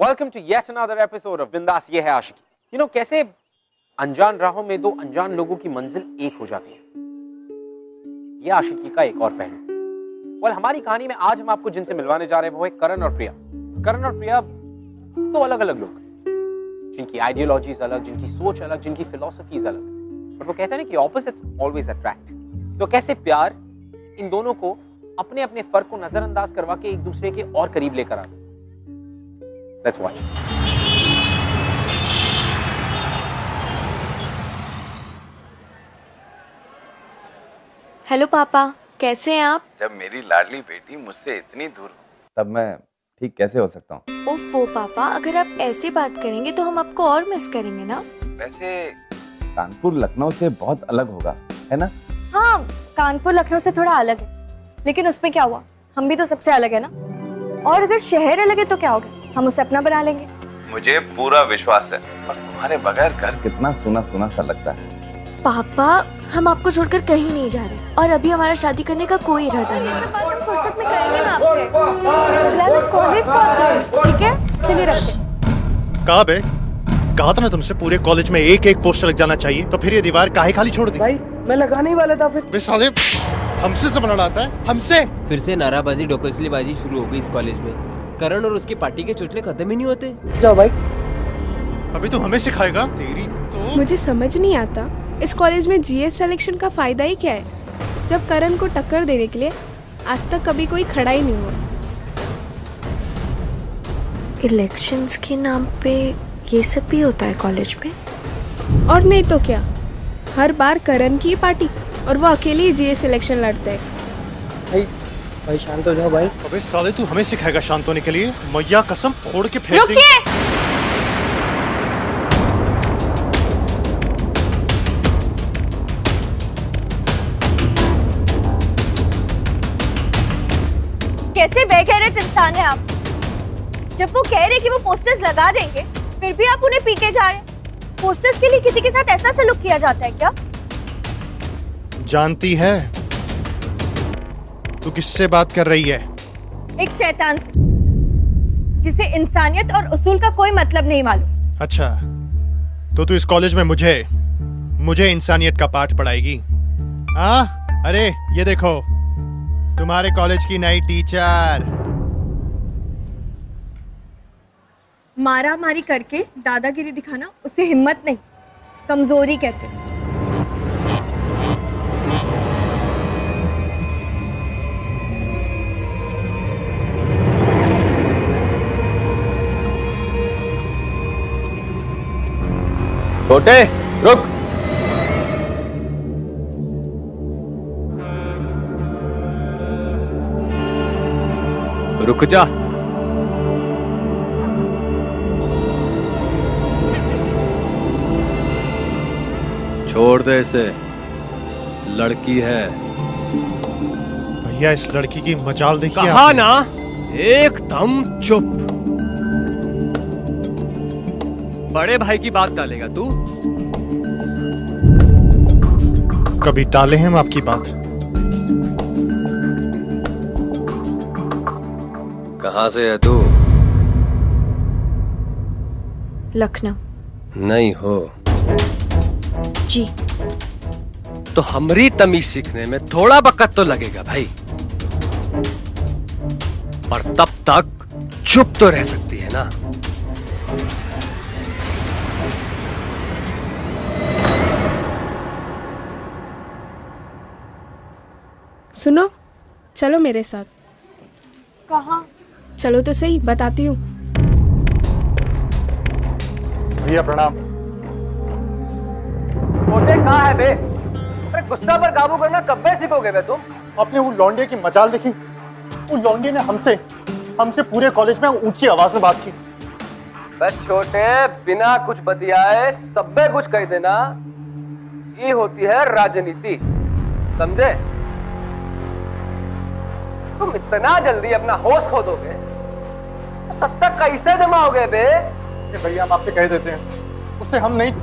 Welcome to yet another episode of Bindass ये है आशिकी। कैसे अनजान राहों में दो अनजान लोगों की मंजिल एक हो जाती है, ये आशिकी का एक और पहलू। हमारी कहानी में आज हम आपको जिनसे मिलवाने जा रहे हैं वो है करण और प्रिया। करण और प्रिया दो अलग अलग लोग, जिनकी आइडियोलॉजीज अलग, जिनकी सोच अलग, जिनकी फिलॉसफीज अलग, बट वो कहते हैं ना कि ऑपोजिट्स ऑलवेज अट्रैक्ट। तो कैसे प्यार इन दोनों को अपने अपने फर्क को नजरअंदाज करवा के एक दूसरे के और करीब लेकर आता। Let's watch. हेलो पापा, कैसे हैं आप? जब मेरी लाडली बेटी मुझसे इतनी दूर तब मैं ठीक कैसे हो सकता हूँ? ओफो पापा, अगर आप ऐसे बात करेंगे तो हम आपको और मिस करेंगे ना। वैसे कानपुर लखनऊ से बहुत अलग होगा, है ना? हाँ, कानपुर लखनऊ से थोड़ा अलग है, लेकिन उसमें क्या हुआ, हम भी तो सबसे अलग है ना। और अगर शहर अलग है तो क्या होगा, हम उसे अपना बना लेंगे। मुझे पूरा विश्वास है, और तुम्हारे बगैर घर कितना सूना सूना सा लगता है। पापा, हम आपको छोड़कर कहीं नहीं जा रहे, और अभी हमारा शादी करने का कोई इरादा नहीं है। बात हम फुर्सत में करेंगे ना आपसे। फिलहाल कॉलेज पहुंच गए, ठीक है? चलिए रखते। कहा बे, कहा था ना तुमसे पूरे कॉलेज में एक एक पोस्टर लग जाना चाहिए, तो फिर ये दीवार काहे खाली छोड़ दी? भाई मैं लगाने ही वाला था। फिर बे साले, हमसे जमाना लाता है, हमसे। फिर से नाराबाजी डोकसलीबाजी शुरू हो गई इस कॉलेज में। करण और उसकी पार्टी के चुटले खत्म ही नहीं होते। जाओ भाई। अभी तो हमें सिखाएगा? तेरी तो मुझे समझ नहीं आता इस कॉलेज में जीएस सिलेक्शन का फायदा ही क्या है, जब करण को टक्कर देने के लिए आज तक कभी कोई खड़ा ही नहीं हुआ। इलेक्शंस के नाम पे ये सब भी होता है कॉलेज में? और नहीं तो क्या, हर बार करण की पार्टी और वो अकेले ही जीएस सिलेक्शन लड़ते हैं। भाई शांत हो जाओ भाई। अबे साले, तू हमें सिखाएगा शांत होने के लिए? मैया कसम फोड़ के फेंक देंगे। रुकिए! कैसे बेगैरत इंसान है आप। जब वो कह रहे कि वो पोस्टर्स लगा देंगे, फिर भी आप उन्हें पीटे जा रहे हैं। पोस्टर्स के लिए किसी के साथ ऐसा सलूक किया जाता है क्या? जानती है तू किससे बात कर रही है? एक शैतान से, जिसे इंसानियत और उसूल का कोई मतलब नहीं मालूम। अच्छा, तो तू इस कॉलेज में मुझे इंसानियत का पाठ पढ़ाएगी? हाँ, अरे ये देखो, तुम्हारे कॉलेज की नई टीचर। मारा मारी करके दादागिरी दिखाना उसे हिम्मत नहीं, कमजोरी कहते हैं। छोटे, रुक। रुक जा। छोड़ दे इसे, लड़की है। भैया, इस लड़की की मजाल देखिए। कहा ना, एकदम चुप। बड़े भाई की बात डालेगा तू? कभी टाले हैं हम आपकी बात? कहाँ से है तू? लखनऊ। नहीं हो जी। तो हमरी तमीज सीखने में थोड़ा वक्त तो लगेगा भाई, पर तब तक चुप तो रह सकती है ना। सुनो, चलो मेरे साथ। कहाँ? चलो तो सही, बताती हूँ। भैया प्रणाम। छोटे कहाँ है बे? अरे गुस्सा पर काबू करना कब से सीखोगे बे तुम? आपने वो लौंडे की मजाल देखी? वो लौंडे ने हमसे पूरे कॉलेज में ऊंची आवाज में बात की। बस छोटे, बिना कुछ बतियाए सबे कुछ कह देना, ये होती है राजनीति, समझे? तुम इतना जल्दी अपना होश खो दोगे तो सत्ता कैसे जमाओगे बे? भैया, हम आपसे कह देते हैं, उससे हम नहीं।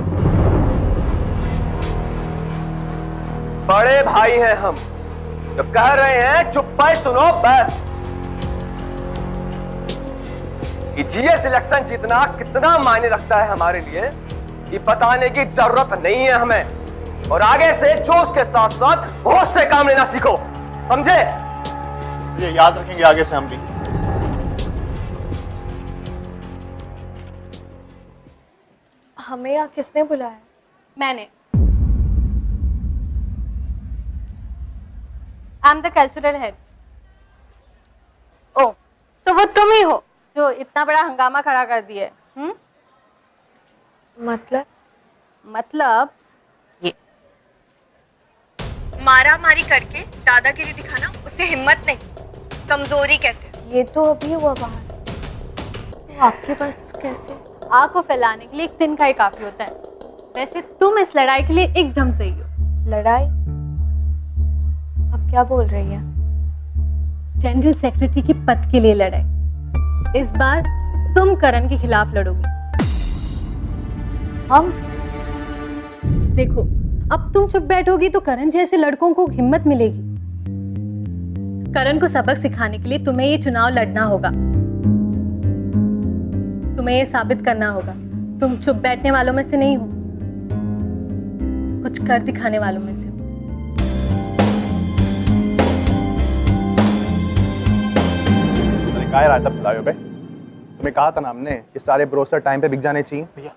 बड़े भाई हैं हम, जब कह रहे हैं चुप पाए सुनो बस। कि जीएस इलेक्शन जीतना कितना मायने रखता है हमारे लिए, ये बताने की जरूरत नहीं है हमें। और आगे से जोश के साथ साथ होश से काम लेना सीखो, समझे? ये याद रखेंगे आगे से हम भी। हमें यहाँ किसने बुलाया? मैंने। I am the cultural head. ओ, तो वो तुम ही हो जो इतना बड़ा हंगामा खड़ा कर दिए। मतलब ये मारा मारी करके दादागिरी दिखाना उसे हिम्मत नहीं, कमजोरी कहते हैं। ये तो अभी हुआ बाहर, तो आपके पास कैसे? आग को फैलाने के लिए एक तिनका ही काफी होता है। वैसे तुम इस लड़ाई के लिए एकदम सही हो। लड़ाई? आप क्या बोल रही हैं? जनरल सेक्रेटरी के पद के लिए लड़ाई। इस बार तुम करण के खिलाफ लड़ोगी। हम? देखो, अब तुम चुप बैठोगी तो करण जैसे लड़कों को हिम्मत मिलेगी। करण को सबक सिखाने के लिए तुम्हें ये चुनाव लड़ना होगा। तुम्हें ये साबित करना होगा तुम चुप बैठने वालों में से नहीं हो, कुछ कर दिखाने वालों में से हो। काय रायता पिलायो बे? तुम्हें कहा था ना हमने कि सारे ब्रोसर टाइम पे बिक जाने चाहिए। भैया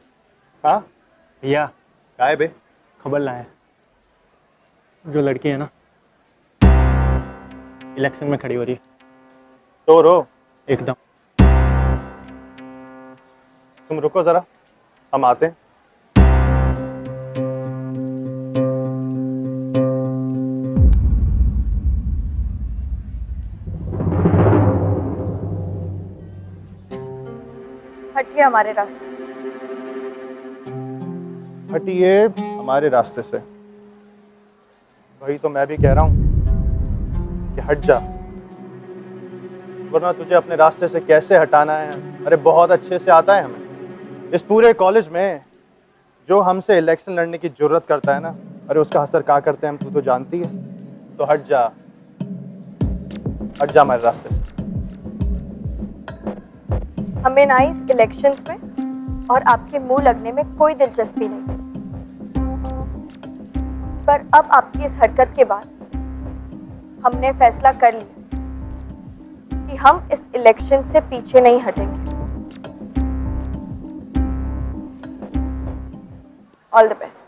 हाँ भैया काय बे? खबर लाए, जो लड़की है ना इलेक्शन में खड़ी हो रही है। तो रो एकदम। तुम रुको जरा, हम आते हैं। हटिए हमारे रास्ते से। हटिए हमारे रास्ते से। वही तो मैं भी कह रहा हूं कि हट जा, वरना तुझे अपने रास्ते से कैसे हटाना है अरे बहुत अच्छे से आता है हमें। इस पूरे कॉलेज में जो हमसे इलेक्शन लड़ने की जरूरत करता है ना, अरे उसका असर क्या करते हैं हम, तू तो जानती है। तो हट जा हमारे रास्ते से। हमें ना इस इलेक्शंस में और आपके मुंह लगने में कोई दिलचस्पी नहीं, पर अब आपकी इस हरकत के बाद हमने फैसला कर लिया कि हम इस इलेक्शन से पीछे नहीं हटेंगे। All the best.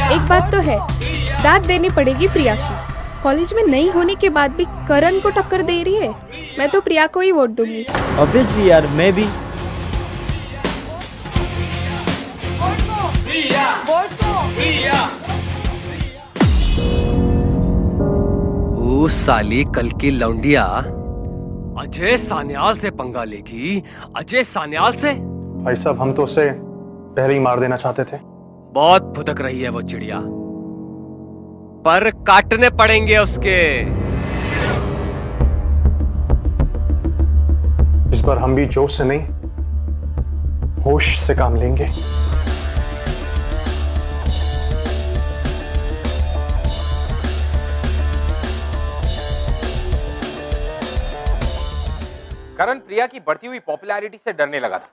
एक बात तो है, दाद देनी पड़ेगी प्रिया की। कॉलेज में नहीं होने के बाद भी करण को टक्कर दे रही है। मैं तो प्रिया को ही वोट दूंगी। ऑब्वियसली यार, मैं भी। ओ साली कल की लौंडिया अजय सान्याल से पंगा लेगी। अजय सान्याल से? भाई साहब हम तो उसे पहले ही मार देना चाहते थे। बहुत फुदक रही है वो चिड़िया, पर काटने पड़ेंगे उसके। इस बार हम भी जोश से नहीं होश से काम लेंगे। करण प्रिया की बढ़ती हुई पॉपुलैरिटी से डरने लगा था,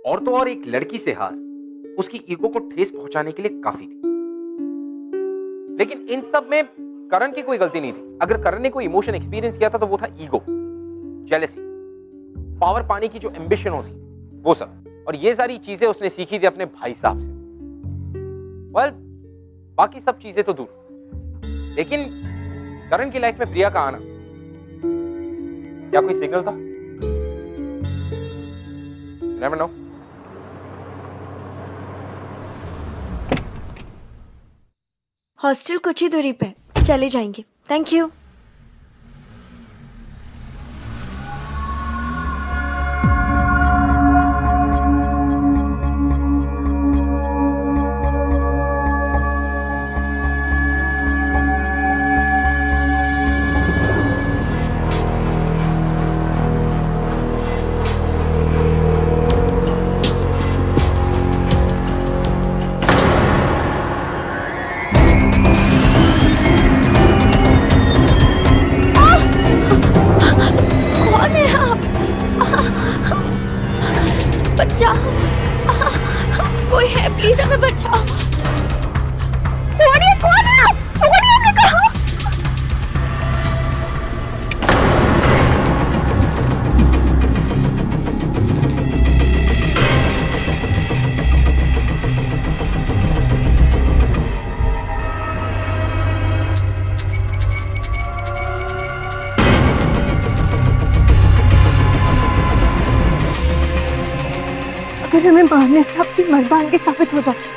और तो और एक लड़की से हार उसकी ईगो को ठेस पहुंचाने के लिए काफी थी। लेकिन इन सब में करण की कोई गलती नहीं थी। अगर करण ने कोई इमोशन एक्सपीरियंस किया था तो वो था ईगो, जेलसी, पावर पाने की जो एम्बिशन होती, वो सब। और ये सारी चीजें उसने सीखी थी अपने भाई साहब से। वेल, बाकी सब चीजें तो दूर, लेकिन करण की लाइफ में प्रिया का आना क्या कोई सिग्नल था? Never know. हॉस्टल कुछ ही दूरी पे, चले जाएंगे। Thank you. हमें बचाओ। छोड़िए, कौन है आप? छोड़िए, हमने कहा। अगर हमें मारने से आपकी मर्दानगी साबित हो जाती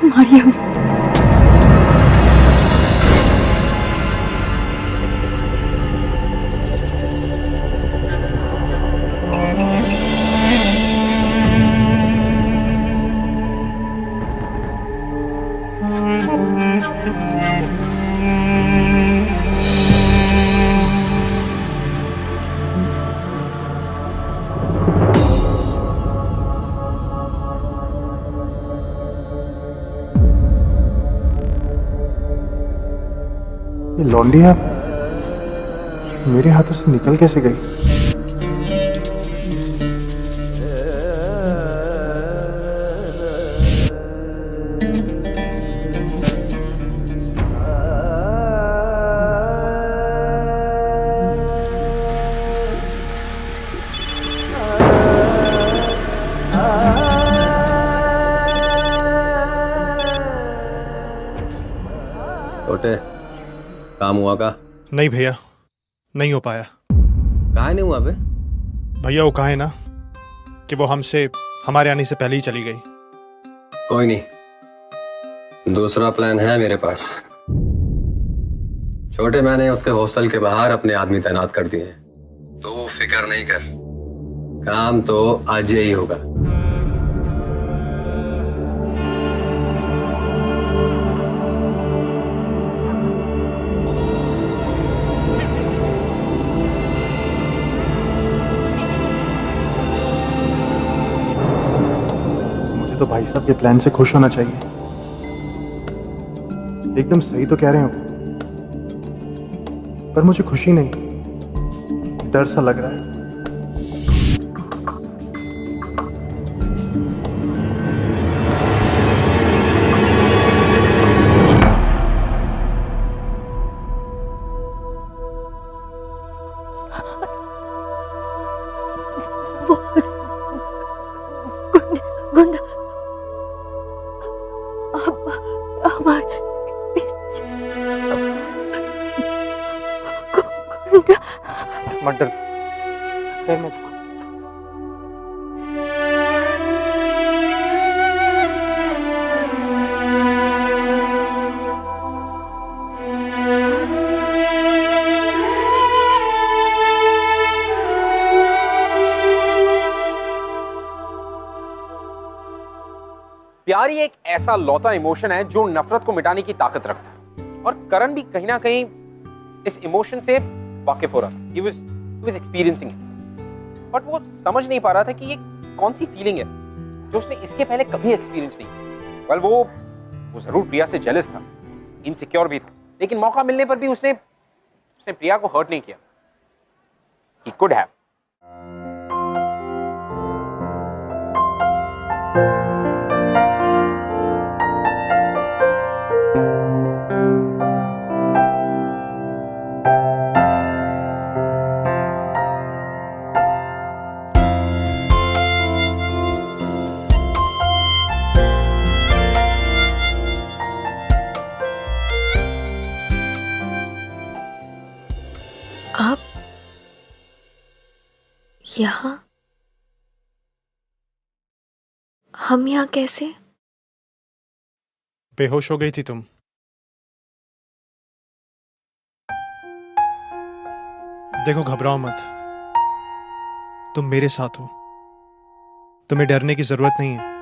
तो मारिए हमें। ये लौंडिया मेरे हाथों से निकल कैसे गई? छोटे, काम हुआ का? नहीं भैया, नहीं हो पाया। कहा नहीं हुआ बे? भैया वो कहा है ना कि वो हमसे हमारे आने से पहले ही चली गई। कोई नहीं, दूसरा प्लान है मेरे पास। छोटे, मैंने उसके हॉस्टल के बाहर अपने आदमी तैनात कर दिए हैं, तो फिक्र नहीं कर, काम तो आज ही होगा। तो भाई साहब के प्लान से खुश होना चाहिए। एकदम सही तो कह रहे हो, पर मुझे खुशी नहीं, डर सा लग रहा है। मत डर, खैर मत। प्यार ही एक ऐसा लौता इमोशन है जो नफरत को मिटाने की ताकत रखता है, और करण भी कहीं ना कहीं इस इमोशन से वाकिफ हो रहा था। He was experiencing it. But वो समझ नहीं पा रहा था कि ये कौन सी फीलिंग है जो उसने इसके पहले कभी एक्सपीरियंस नहीं की। वेल वो जरूर प्रिया से जेलस था, इनसिक्योर भी था, लेकिन मौका मिलने पर भी उसने प्रिया को हर्ट नहीं किया। He could have. आप यहाँ? हम यहाँ कैसे? बेहोश हो गई थी तुम। देखो, घबराओ मत, तुम मेरे साथ हो, तुम्हें डरने की जरूरत नहीं है।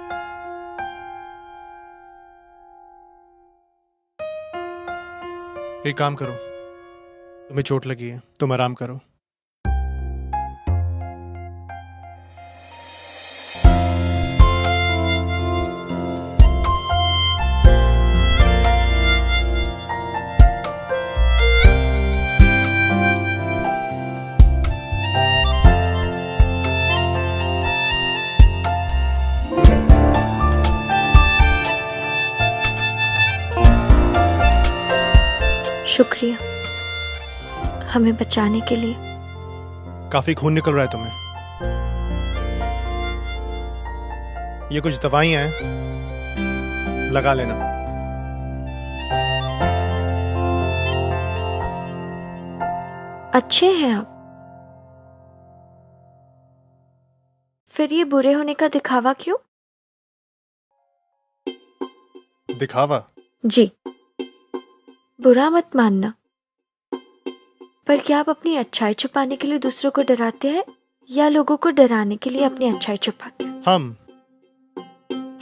एक काम करो, तुम्हें चोट लगी है, तुम आराम करो। हमें बचाने के लिए। काफी खून निकल रहा है तुम्हें। ये कुछ दवाइयां हैं, लगा लेना। अच्छे हैं आप। फिर ये बुरे होने का दिखावा क्यों? दिखावा? जी, बुरा मत मानना, पर क्या आप अपनी अच्छाई छुपाने के लिए दूसरों को डराते हैं या लोगों को डराने के लिए अपनी अच्छाई छुपाते हैं?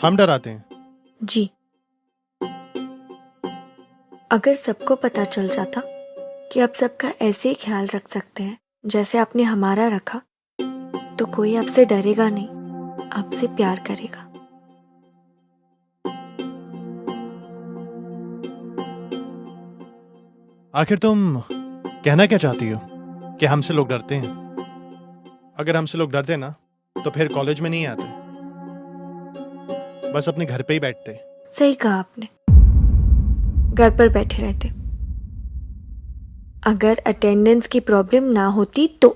हम डराते हैं। जी। अगर सबको पता चल जाता कि आप सबका ऐसे ही ख्याल रख सकते हैं जैसे आपने हमारा रखा, तो कोई आपसे डरेगा नहीं, आपसे प्यार करेगा। आखिर तुम कहना क्या चाहती हो? कि हमसे लोग डरते हैं? अगर हमसे लोग डरते ना तो फिर कॉलेज में नहीं आते, बस अपने घर पे ही बैठते। सही कहा आपने, घर पर बैठे रहते। अगर अटेंडेंस की प्रॉब्लम ना होती तो।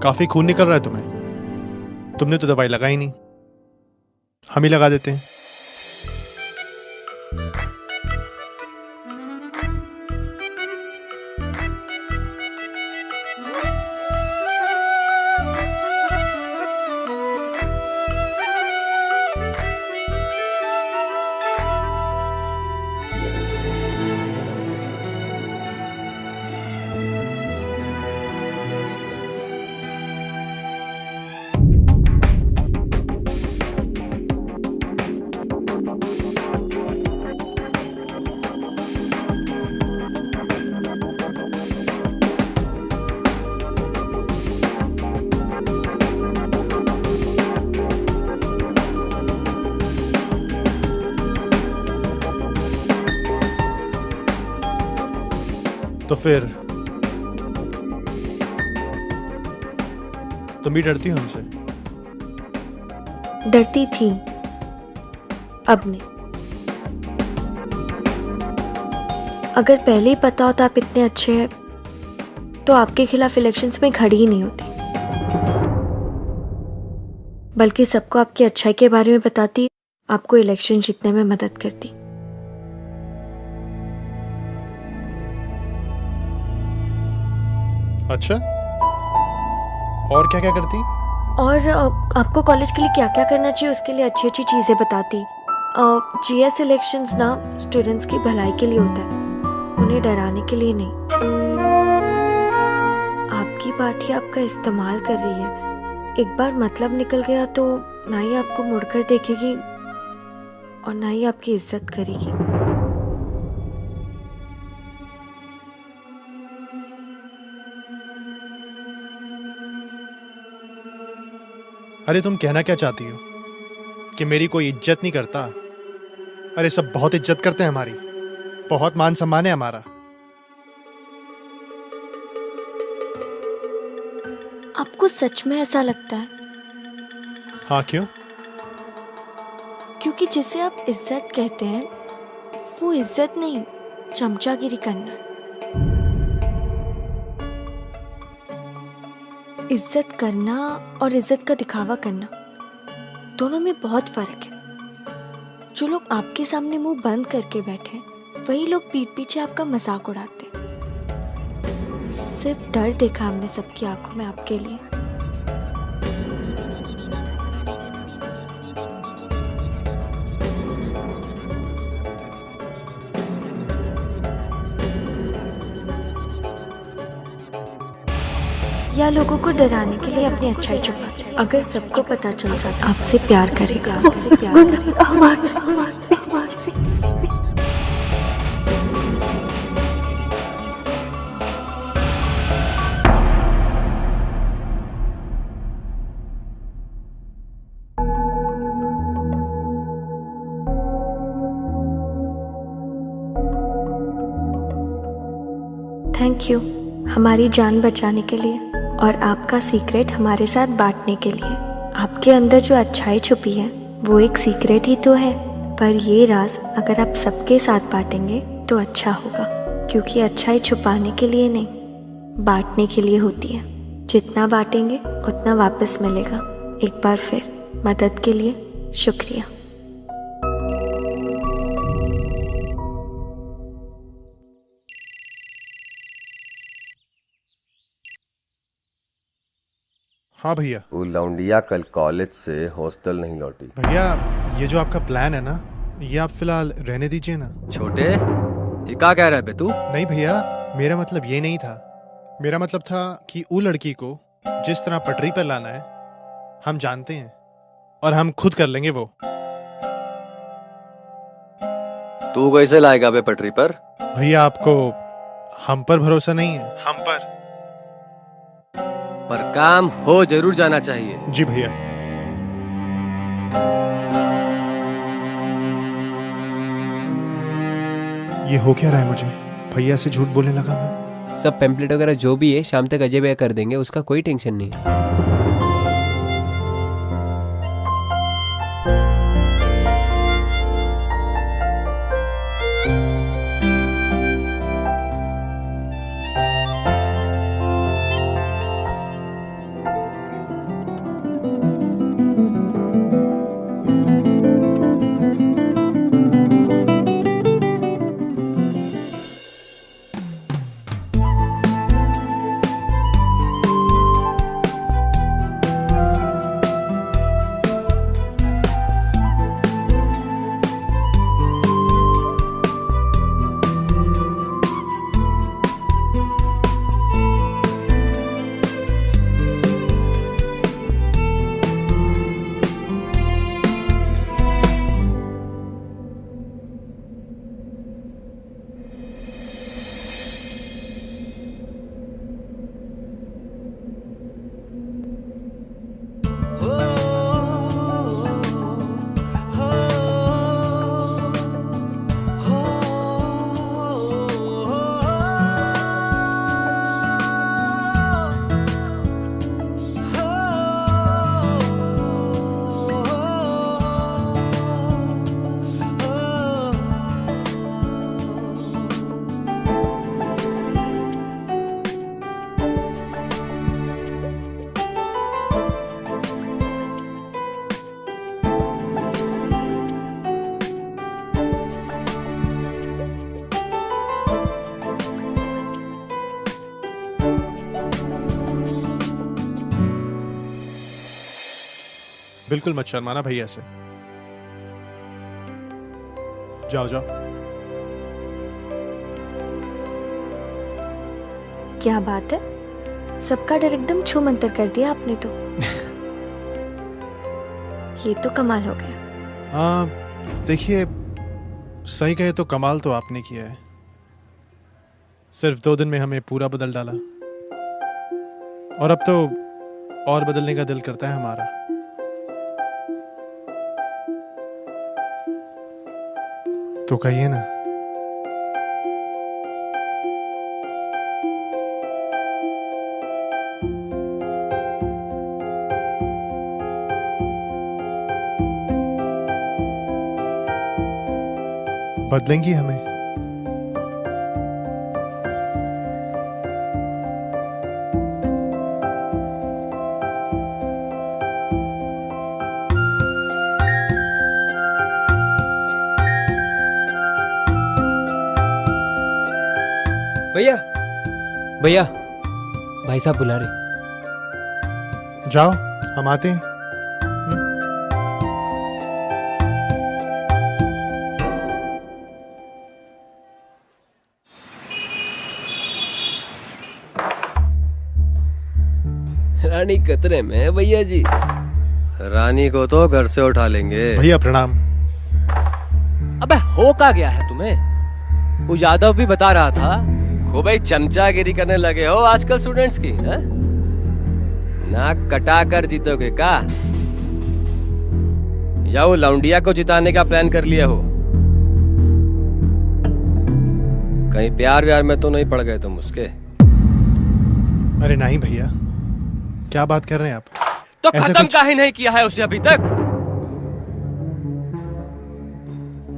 काफी खून निकल रहा है तुम्हें। तुमने तो दवाई लगाई नहीं, हम ही लगा देते हैं। तो फिर तुम भी डरती हो हमसे? डरती थी, अब नहीं। अगर पहले ही पता होता आप इतने अच्छे हैं तो आपके खिलाफ इलेक्शंस में खड़ी ही नहीं होती, बल्कि सबको आपकी अच्छाई के बारे में बताती, आपको इलेक्शन जीतने में मदद करती। अच्छा, और क्या क्या करती? और आपको कॉलेज के लिए क्या क्या करना चाहिए उसके लिए अच्छी अच्छी चीज़ें बताती। जीएस इलेक्शंस ना स्टूडेंट्स की भलाई के लिए होता है, उन्हें डराने के लिए नहीं। आपकी पार्टी आपका इस्तेमाल कर रही है, एक बार मतलब निकल गया तो ना ही आपको मुड़कर देखेगी और ना ही आपकी इज्जत करेगी। अरे तुम कहना क्या चाहती हो? कि मेरी कोई इज्जत नहीं करता? अरे सब बहुत इज्जत करते हैं हमारी, बहुत मान सम्मान है हमारा। आपको सच में ऐसा लगता है? हाँ, क्यों? क्योंकि जिसे आप इज्जत कहते हैं वो इज्जत नहीं, चमचागिरी करना है। इज्जत करना और इज्जत का दिखावा करना दोनों में बहुत फर्क है। जो लोग आपके सामने मुंह बंद करके बैठे हैं वही लोग पीठ पीछे आपका मजाक उड़ाते हैं। सिर्फ डर देखा हमने सबकी आंखों में आपके लिए। या लोगों को डराने के लिए अपनी अच्छाई छुपाते हैं। अगर सबको पता चल जाता आपसे प्यार करेगा, आपसे प्यार करेगा। थैंक यू हमारी जान बचाने के लिए और आपका सीक्रेट हमारे साथ बांटने के लिए। आपके अंदर जो अच्छाई छुपी है वो एक सीक्रेट ही तो है, पर ये राज अगर आप सबके साथ बांटेंगे तो अच्छा होगा, क्योंकि अच्छाई छुपाने के लिए नहीं, बांटने के लिए होती है। जितना बांटेंगे उतना वापस मिलेगा। एक बार फिर मदद के लिए शुक्रिया। हाँ भैया। वो लौंडिया कल कॉलेज से हॉस्टल नहीं लौटी। भैया ये जो आपका प्लान है ना, ये आप फिलहाल रहने दीजिए ना। छोटे, ये क्या कह रहा है बे तू? नहीं भैया, मेरा मतलब ये नहीं था। मेरा मतलब था कि वो लड़की को जिस तरह पटरी पर लाना है हम जानते हैं, और हम खुद कर लेंगे वो। तू कैसे लाएगा बे पटरी पर? भैया आपको हम पर भरोसा नहीं है? हम पर काम हो जरूर जाना चाहिए। जी भैया। ये हो क्या रहा है? मुझे भैया से झूठ बोलने लगा मैं। सब पेम्पलेट वगैरह जो भी है शाम तक अजय भैया कर देंगे, उसका कोई टेंशन नहीं है। बिल्कुल मत शर्माना भैया से। जाओ जाओ। क्या बात है, सबका डर एकदम छू मंतर कर दिया आपने तो। ये तो कमाल हो गया। देखिए, सही कहे तो कमाल तो आपने किया है। सिर्फ 2 दिन में हमें पूरा बदल डाला, और अब तो और बदलने का दिल करता है हमारा। तो कहिए ना। बदलेंगी हमें? भैया, भैया, भाई साहब बुला रहे। जाओ, हम आते हैं। रानी खतरे में है भैया जी। रानी को तो घर से उठा लेंगे। भैया प्रणाम। अबे हो क्या गया है तुम्हें? वो यादव भी बता रहा था खूब भाई चमचागिरी करने लगे हो आजकल स्टूडेंट्स की। है? नाक कटा कर जीतोगे का? या वो लौंडिया को जिताने का प्लान कर लिया हो? कहीं प्यार व्यार में तो नहीं पड़ गए तुम उसके? अरे नहीं भैया, क्या बात कर रहे हैं आप? तो खत्म काहे नहीं किया है उसे अभी तक?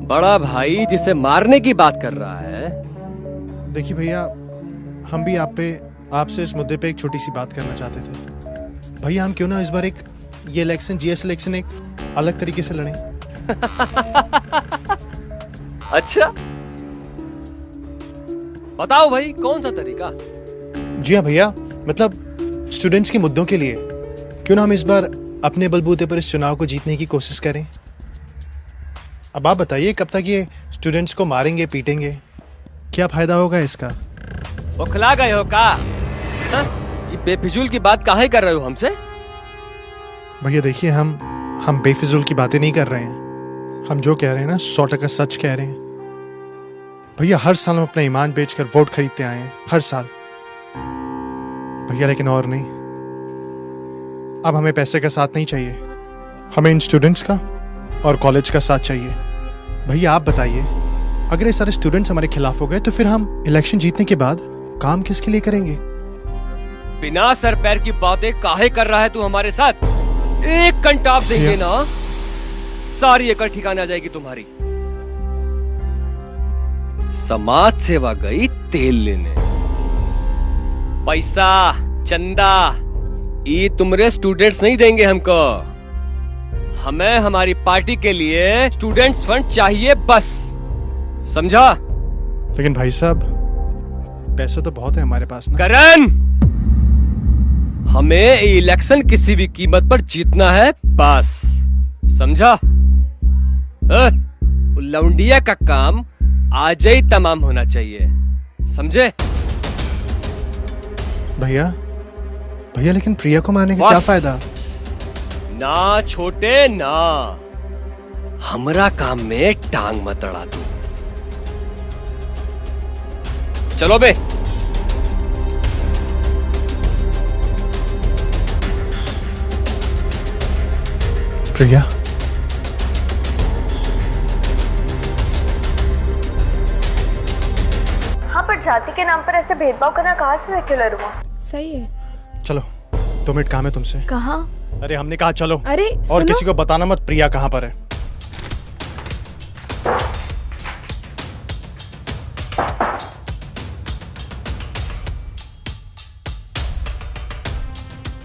बड़ा भाई जिसे मारने की बात कर रहा है। देखिए भैया, हम भी आपसे इस मुद्दे पे एक छोटी सी बात करना चाहते थे। भैया हम क्यों ना इस बार ये इलेक्शन, जीएस इलेक्शन एक अलग तरीके से लड़ें। अच्छा बताओ भाई, कौन सा तरीका? जी हाँ भैया, मतलब स्टूडेंट्स के मुद्दों के लिए क्यों ना हम इस बार अपने बलबूते पर इस चुनाव को जीतने की कोशिश करें। अब आप बताइए, कब तक ये स्टूडेंट्स को मारेंगे पीटेंगे, क्या फायदा होगा इसका? बौखला गए हो का? हाँ? ये बेफिजूल की बात काहे कर रहे हो हमसे? भैया देखिए, हम बेफिजूल की बातें नहीं कर रहे हैं। हम जो कह रहे हैं ना 100% सच कह रहे हैं। भैया हर साल हम अपना ईमान बेचकर वोट खरीदते आए हैं, हर साल भैया, लेकिन और नहीं। अब हमें पैसे का साथ नहीं चाहिए, हमें इन स्टूडेंट्स का और कॉलेज का साथ चाहिए। भैया आप बताइए, अगर ये सारे स्टूडेंट्स हमारे खिलाफ हो गए तो फिर हम इलेक्शन जीतने के बाद काम किसके लिए करेंगे? बिना सर पैर की बातें काहे कर रहा है तू हमारे साथ? एक घंटा आप देंगे ना, सारी अकल ठिकाने आ जाएगी तुम्हारी। समाज सेवा गई तेल लेने, पैसा चंदा ये तुमरे स्टूडेंट्स नहीं देंगे हमको। हमें हमारी पार्टी के लिए स्टूडेंट्स फंड चाहिए बस, समझा? लेकिन भाई साहब पैसे तो बहुत है हमारे पास ना। करण, हमें इलेक्शन किसी भी कीमत पर जीतना है बस, समझा? लौंडिया का काम आज ही तमाम होना चाहिए, समझे? भैया लेकिन प्रिया को मारने का क्या फायदा? ना छोटे ना, हमरा काम में टांग मत अड़ा तू। चलो बे। प्रिया, हाँ पर जाति के नाम पर ऐसे भेदभाव करना कहाँ से सेक्युलर हुआ? सही है। चलो 2 मिनट काम है तुमसे। कहाँ? अरे हमने कहा चलो। अरे और सुनो। किसी को बताना मत प्रिया कहाँ पर है।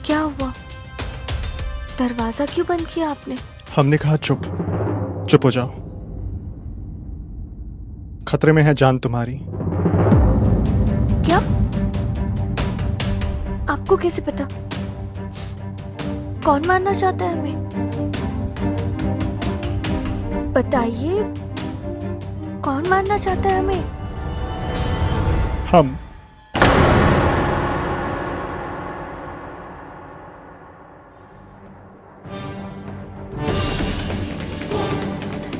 क्या हुआ? दरवाजा क्यों बंद किया आपने? हमने कहा चुप हो जाओ, खतरे में है जान तुम्हारी। क्या? आपको कैसे पता? कौन मारना चाहता है हमें? बताइए, कौन मारना चाहता है हमें? हम।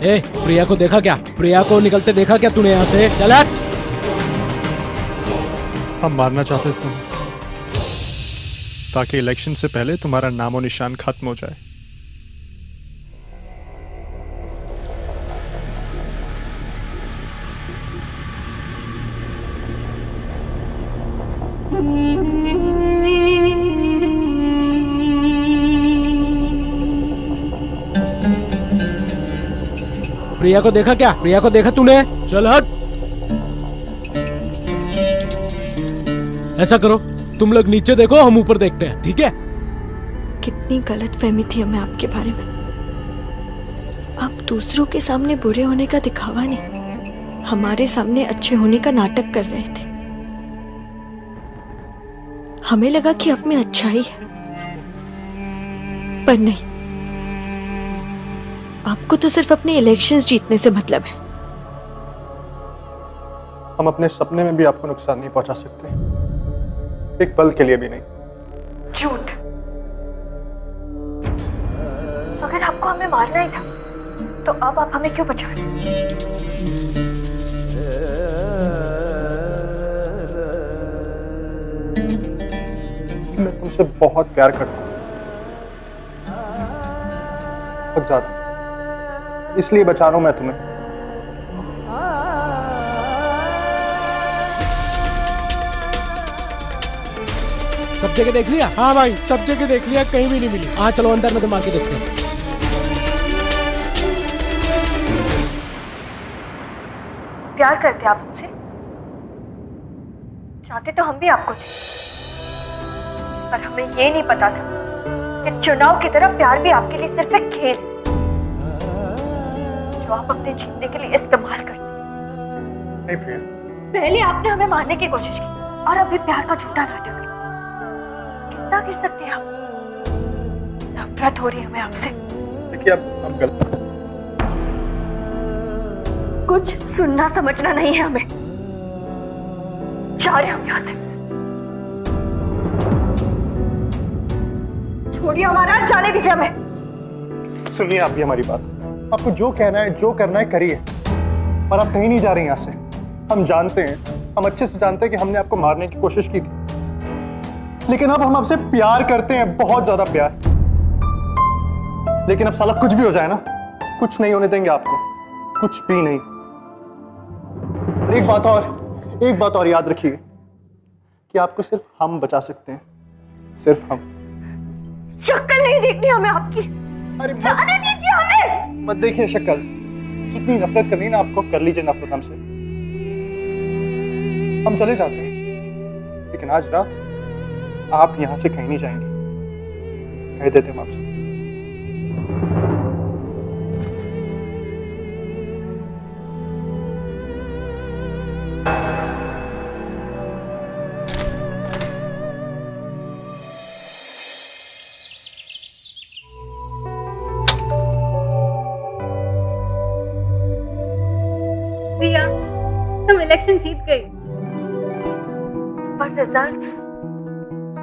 ए, प्रिया को देखा क्या? प्रिया को निकलते देखा क्या तूने यहाँ से? चल हट। हम मारना चाहते थे तुम्हें, ताकि इलेक्शन से पहले तुम्हारा नामो निशान खत्म हो जाए। प्रिया को देखा क्या? प्रिया को देखा तूने? चल हट। ऐसा करो, तुम लोग नीचे देखो, हम ऊपर देखते हैं, ठीक है? कितनी गलतफहमी थी हमें आपके बारे में। आप दूसरों के सामने बुरे होने का दिखावा नहीं, हमारे सामने अच्छे होने का नाटक कर रहे थे। हमें लगा कि आप में अच्छाई है, पर नहीं, आपको तो सिर्फ अपने इलेक्शंस जीतने से मतलब है। हम अपने सपने में भी आपको नुकसान नहीं पहुंचा सकते, एक पल के लिए भी नहीं। झूठ। अगर आपको हमें मारना ही था तो अब आप हमें क्यों बचा रहे? मैं तुमसे बहुत प्यार करता हूँ, बहुत ज्यादा, इसलिए बचा रहा हूं मैं तुम्हें। सब जगह देख लिया? हाँ भाई, सब जगह देख लिया, कहीं भी नहीं मिली। हाँ चलो अंदर नजर मार के देखते हैं। प्यार करते आप हमसे? चाहते तो हम भी आपको थे, पर हमें ये नहीं पता था कि चुनाव की तरह प्यार भी आपके लिए सिर्फ एक खेल है जो आप अपने जीतने के लिए इस्तेमाल करते। नहीं प्रिया, पहले आपने हमें मारने की कोशिश की और अभी प्यार का झूठा नाटक। कितना गिर सकते हैं आप? नफरत हो रही है हमें आपसे। देखिए अब गलत। कुछ सुनना समझना नहीं है हमें। जा रहे हम यहां से। छोड़िए हमारा, जाने दीजिए हमें। सुनिए आप भी हमारी बात। आपको जो कहना है, जो करना है करिए, पर आप कहीं नहीं जा रही यहाँ से। हम जानते हैं, हम अच्छे से जानते हैं कि हमने आपको मारने की कोशिश की थी, लेकिन अब हम आपसे प्यार करते हैं, बहुत ज्यादा प्यार। लेकिन अब साला कुछ भी हो जाए ना, कुछ नहीं होने देंगे आपको, कुछ भी नहीं। एक बात और याद रखिए कि आपको सिर्फ हम बचा सकते हैं, सिर्फ हम। शक्ल नहीं देखनी हमें आपकी। अरे जाने दीजिए हमें। मत देखिए शक्ल। कितनी नफरत करनी ना आपको, कर लीजिए नफरत हमसे। हम चले जाते हैं, लेकिन आज रात आप यहां से कहीं नहीं जाएंगे, कह देते हम आपसे। प्रिया, तुम इलेक्शन जीत गई। पर रिजल्ट्स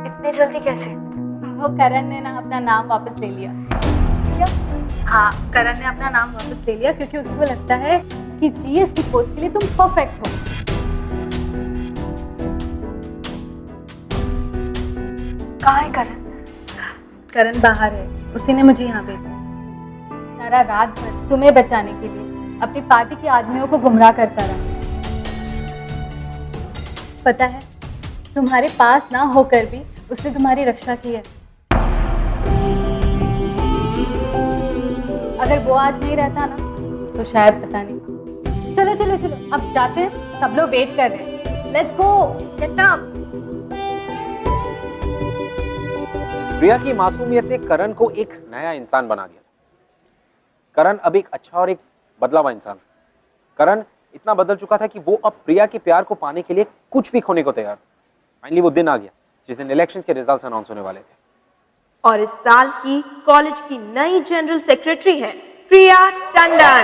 इतने जल्दी कैसे? वो करण ने ना अपना नाम वापस ले लिया। क्या? हाँ, करण ने अपना नाम वापस ले लिया क्योंकि उसको लगता है कि जीएस की पोस्ट के लिए तुम परफेक्ट हो। कहाँ है करण? करण बाहर है, उसी ने मुझे यहाँ भेजा। सारा रात भर तुम्हें बचाने के लिए अपनी पार्टी के आदमियों को गुमराह करता रहा। पता है, तुम्हारे पास ना होकर भी उसने तुम्हारी रक्षा की है। अगर वो आज नहीं रहता ना तो शायद पता नहीं। चलो चलो चलो, अब जाते हैं, सब लोग वेट कर रहे हैं। Let's go, get up. Priya की मासूमियत ने करण को एक नया इंसान बना दिया। करण अब एक अच्छा और एक बदला हुआ इंसान। करण इतना बदल चुका था कि वो अब प्रिया के प्यार को पाने के लिए कुछ भी खोने को तैयार था। फाइनली वो दिन आ गया जिस दिन इलेक्शंस के रिजल्ट्स अनाउंस होने वाले थे। और इस साल की कॉलेज की नई जनरल सेक्रेटरी है प्रिया टंडन।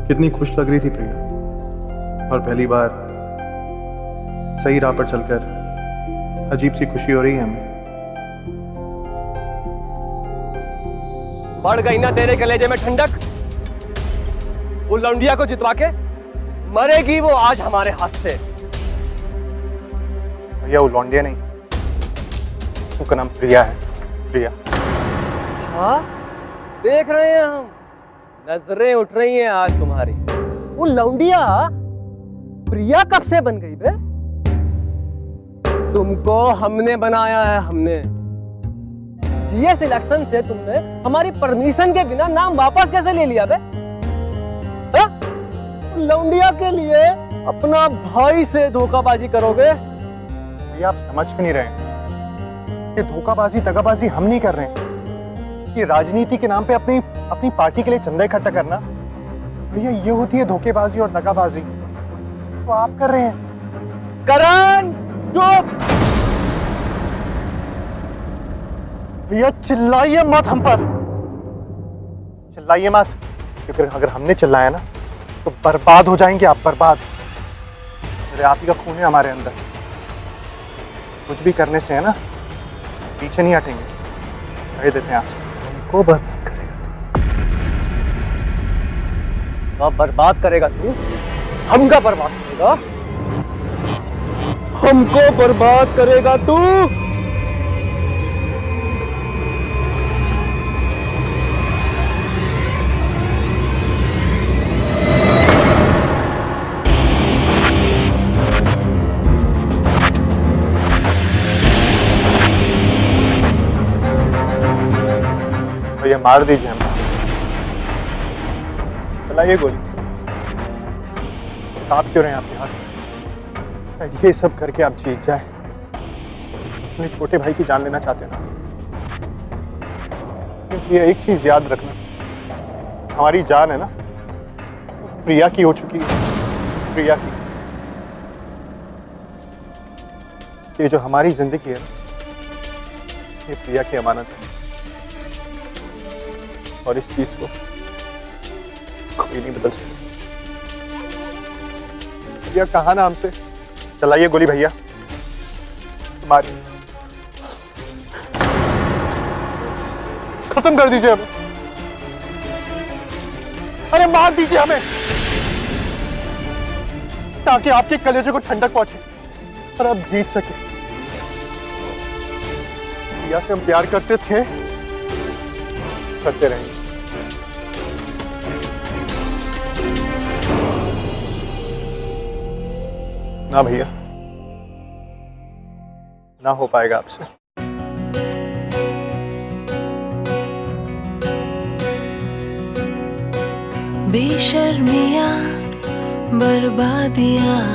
कितनी खुश लग रही थी प्रिया, और पहली बार सही राह पर चलकर अजीब सी खुशी हो रही है हमें। बढ़ गई ना तेरे कलेजे में ठंडक। वो लौंडिया को जितवा के मरेगी वो आज हमारे हाथ से। भैया वो लौंडिया नहीं, उसका नाम प्रिया है, प्रिया। अच्छा, देख रहे हैं हम, नजरें उठ रही हैं आज तुम्हारी। वो लौंडिया प्रिया कब से बन गई बे? तुमको हमने बनाया है, हमने। जीएस इलेक्शन से तुमने हमारी परमिशन के बिना नाम वापस कैसे ले लिया बे? लौंडिया के लिए अपना भाई से धोखाबाजी करोगे? भैया आप समझ क्यों नहीं रहे? ये धोखाबाजी दगाबाजी हम नहीं कर रहे हैं। ये राजनीति के नाम पे अपनी पार्टी के लिए चंदा इकट्ठा करना, भैया ये होती है धोखेबाजी और दगाबाजी। तो आप कर रहे हैं। करण चुप। भैया चिल्लाइए मत हम पर। चिल्लाइए मत, क्योंकि अगर हमने चिल्लाया ना तो बर्बाद हो जाएंगे आप, बर्बाद। मेरे आप ही का खून है हमारे अंदर, कुछ भी करने से है ना पीछे नहीं हटेंगे। कह देते हैं आपसे, हमको बर्बाद करेगा, बर्बाद करेगा तू, हमका बर्बाद करेगा, हमको बर्बाद करेगा तू। भैया मार दीजिए हम, चलाइए गोली। आप क्यों रहे हैं आपके हाथ? ये सब करके आप जीत जाए, अपने छोटे भाई की जान लेना चाहते ना। क्योंकि ये एक चीज याद रखना, हमारी जान है ना प्रिया की हो चुकी है, प्रिया की। ये जो हमारी जिंदगी है ना, ये प्रिया की अमानत है, और इस चीज को कोई नहीं बदल सकता। भैया कहा ना हमसे, चलाइए गोली भैया, मारिए, खत्म कर दीजिए हमें, अरे मार दीजिए हमें, ताकि आपके कलेजे को ठंडक पहुंचे और आप जीत सके। भैया से हम प्यार करते थे, करते रहेंगे। ना भैया, ना हो पाएगा आपसे। बेशर्मियां बर्बादियां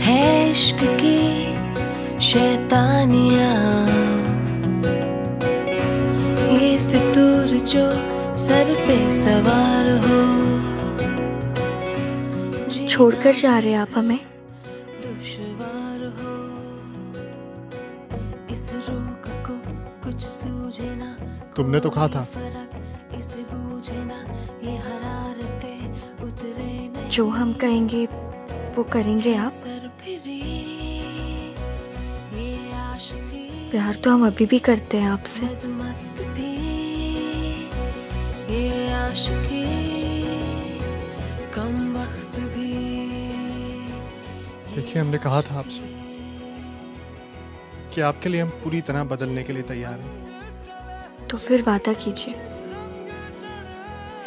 है इश्क की शैतानियां, ये फितूर जो सर पे सवार हो। छोड़कर जा रहे आप हमें? दुश्वार हो इस रोग को कुछ सूझे ना, तुमने तो कहा था इसे बूझे ना, ये हरारते उतरे नहीं, जो हम कहेंगे वो करेंगे आप? ये आशिकी प्यार तो हम अभी भी करते हैं आपसे। मस्त भी ये आशिकी कम वक्त भी। देखिए, हमने कहा था आपसे कि आपके लिए हम पूरी तरह बदलने के लिए तैयार हैं। तो फिर वादा कीजिए,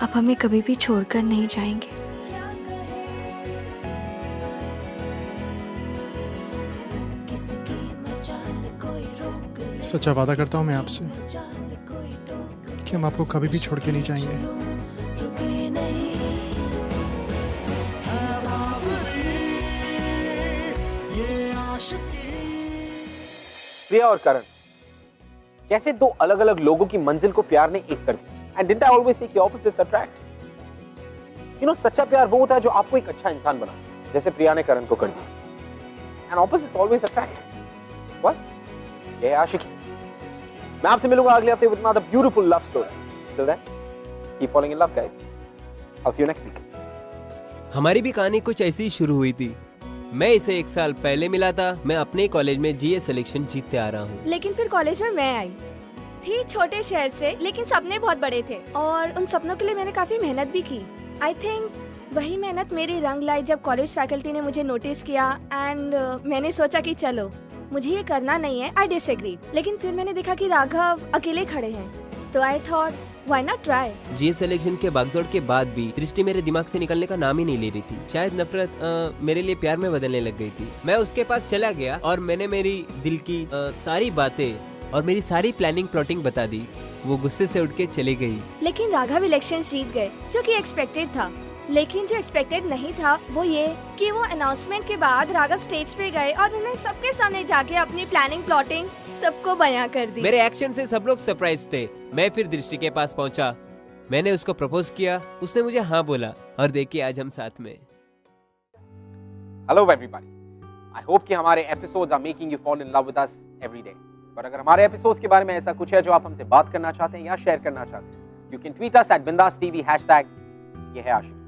आप हमें कभी भी छोड़कर नहीं जाएंगे। सच्चा वादा करता हूँ मैं आपसे कि हम आपको कभी भी छोड़ के नहीं जाएंगे। प्रिया और करण, कैसे दो अलग अलग लोगों की मंजिल को प्यार ने एक कर दिया। And didn't I always say कि ऑपोजिट्स अट्रैक्ट? यू नो, सच्चा प्यार वो होता है जो आपको एक अच्छा इंसान बना, जैसे प्रिया ने करण को कर दिया। And opposites always attract. What? ये आशिकी। मैं आपसे मिलूंगा अगले हफ्ते with another beautiful love story. Till then, keep following in love guys. I will see you next week. हमारी भी कहानी कुछ ऐसी ही शुरू हुई थी। मैं इसे 1 साल पहले मिला था। मैं अपने कॉलेज में जीए सिलेक्शन जीतते आ रहा हूँ। लेकिन फिर कॉलेज में मैं आई थी, छोटे शहर से, लेकिन सपने बहुत बड़े थे और उन सपनों के लिए मैंने काफी मेहनत भी की। आई थिंक वही मेहनत मेरी रंग लाई जब कॉलेज फैकल्टी ने मुझे नोटिस किया एंड मैंने सोचा कि चलो मुझे ये करना नहीं है। आई डिसएग्री, लेकिन फिर मैंने देखा कि राघव अकेले खड़े हैं, तो I thought why not try. GA selection के भागदौड़ के बाद भी दृष्टि मेरे दिमाग से निकलने का नाम ही नहीं ले रही थी। शायद नफरत मेरे लिए प्यार में बदलने लग गई थी। मैं उसके पास चला गया और मैंने मेरी दिल की सारी बातें और मेरी सारी प्लानिंग प्लॉटिंग बता दी। वो गुस्से से उठ के चली गई। लेकिन राघव इलेक्शन जीत गए, जो कि एक्सपेक्टेड था। लेकिन जो एक्सपेक्टेड नहीं था वो ये कि वो अनाउंसमेंट के बाद राघव स्टेज पे गए और उन्होंने सबके सामने जाके अपनी प्लानिंग प्लॉटिंग सबको बयां कर दी। मेरे एक्शन से सब लोग सरप्राइज थे। मैं फिर दृष्टि के पास पहुंचा, मैंने उसको प्रपोज किया, उसने मुझे हाँ बोला और देखिए आज हम साथ में। हेलो एवरीबॉडी, आई होप कि हमारे episodes are making you fall in love with us every day. और अगर हमारे एपिसोड्स के बारे में ऐसा कुछ है जो आप हमसे बात करना चाहते हैं या शेयर करना चाहते हैं, you can tweet us @bindaastv #ये है आशिकी।